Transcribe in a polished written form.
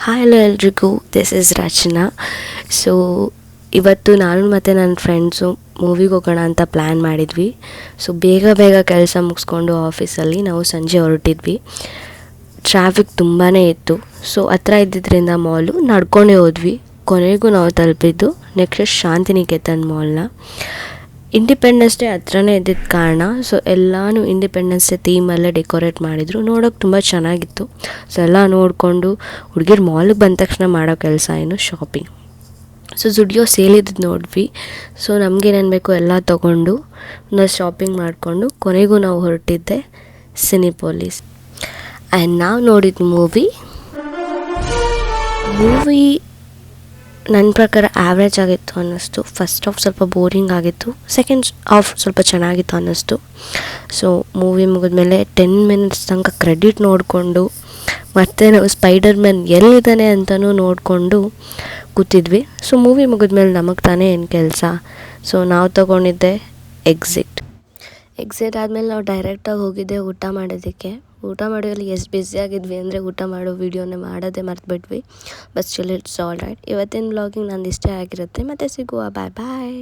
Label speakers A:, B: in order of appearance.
A: Hi hello ಎಲ್ರಿಗೂ, this is Rachana. So ಇವತ್ತು ನಾನು ಮತ್ತು ನನ್ನ ಫ್ರೆಂಡ್ಸು ಮೂವಿಗೆ ಹೋಗೋಣ ಅಂತ ಪ್ಲ್ಯಾನ್ ಮಾಡಿದ್ವಿ. ಸೊ ಬೇಗ ಕೆಲಸ ಮುಗಿಸ್ಕೊಂಡು ಆಫೀಸಲ್ಲಿ ನಾವು ಸಂಜೆ ಹೊರಟಿದ್ವಿ. ಟ್ರಾಫಿಕ್ ತುಂಬಾ ಇತ್ತು. ಸೊ ಹತ್ರ ಇದ್ದಿದ್ದರಿಂದ ಮಾಲು ನಡ್ಕೊಂಡೇ ಹೋದ್ವಿ. ಕೊನೆಗೂ ನಾವು ತಲುಪಿದ್ದು ನೆಕ್ಸ್ಟ್ ಶಾಂತಿನಿಕೇತನ್ ಮಾಲ್ನ. ಇಂಡಿಪೆಂಡೆನ್ಸ್ ಡೇ ಹತ್ರನೇ ಇದ್ದಿದ್ದ ಕಾರಣ ಸೊ ಎಲ್ಲನೂ ಇಂಡಿಪೆಂಡೆನ್ಸ್ ಡೇ ಥೀಮಲ್ಲೇ ಡೆಕೋರೇಟ್ ಮಾಡಿದರು. ನೋಡೋಕೆ ತುಂಬ ಚೆನ್ನಾಗಿತ್ತು. ಸೊ ಎಲ್ಲ ನೋಡಿಕೊಂಡು ಹುಡುಗಿರು ಮಾಲಿಗೆ ಬಂದ ತಕ್ಷಣ ಮಾಡೋ ಕೆಲಸ ಏನು ಶಾಪಿಂಗ್. ಸೊ ಜುಡಿಯೋ ಸೇಲ್ ಇದ್ದು ನೋಡಿದ್ವಿ. ಸೊ ನಮಗೇನೇನು ಬೇಕೋ ಎಲ್ಲ ತೊಗೊಂಡು ಶಾಪಿಂಗ್ ಮಾಡಿಕೊಂಡು ಕೊನೆಗೂ ನಾವು ಹೊರಟಿದ್ದೆ ಸಿನಿಪೋಲಿಸ್. ಆ್ಯಂಡ್ ನಾವು ನೋಡಿದ ಮೂವಿ ನನ್ನ ಪ್ರಕಾರ ಆ್ಯಾವ್ರೇಜ್ ಆಗಿತ್ತು ಅನ್ನಿಸ್ತು. ಫಸ್ಟ್ ಹಾಫ್ ಸ್ವಲ್ಪ ಬೋರಿಂಗ್ ಆಗಿತ್ತು, ಸೆಕೆಂಡ್ ಹಾಫ್ ಸ್ವಲ್ಪ ಚೆನ್ನಾಗಿತ್ತು ಅನ್ನಿಸ್ತು. ಸೊ ಮೂವಿ ಮುಗಿದ್ಮೇಲೆ 10 ಮಿನಿಟ್ಸ್ ತನಕ ಕ್ರೆಡಿಟ್ ನೋಡಿಕೊಂಡು ಮತ್ತು ನಾವು ಸ್ಪೈಡರ್ ಮ್ಯಾನ್ ಎಲ್ಲಿದ್ದಾನೆ ಅಂತಲೂ ನೋಡಿಕೊಂಡು ಕೂತಿದ್ವಿ. ಸೊ ಮೂವಿ ಮುಗಿದ್ಮೇಲೆ ನಮಗೆ ತಾನೇ ಏನು ಕೆಲಸ. ಸೊ ನಾವು ತೊಗೊಂಡಿದ್ದೆ ಎಕ್ಸಿಟ್ ಆದಮೇಲೆ ನಾವು ಡೈರೆಕ್ಟಾಗಿ ಹೋಗಿದ್ದೆ ಊಟ ಮಾಡೋದಕ್ಕೆ. ಊಟ ಮಾಡೋದ್ರಲ್ಲಿ ಎಷ್ಟು ಬ್ಯುಸಿಯಾಗಿದ್ವಿ ಅಂದರೆ ಊಟ ಮಾಡೋ ವೀಡಿಯೋನೇ ಮಾಡೋದೇ ಮರ್ತುಬಿಟ್ವಿ. But still it's all right. ಇವತ್ತಿನ ವ್ಲಾಗಿಂಗ್ ನಂದು ಇಷ್ಟೇ ಆಗಿರುತ್ತೆ. ಮತ್ತೆ ಸಿಗುವ. ಬಾಯ್.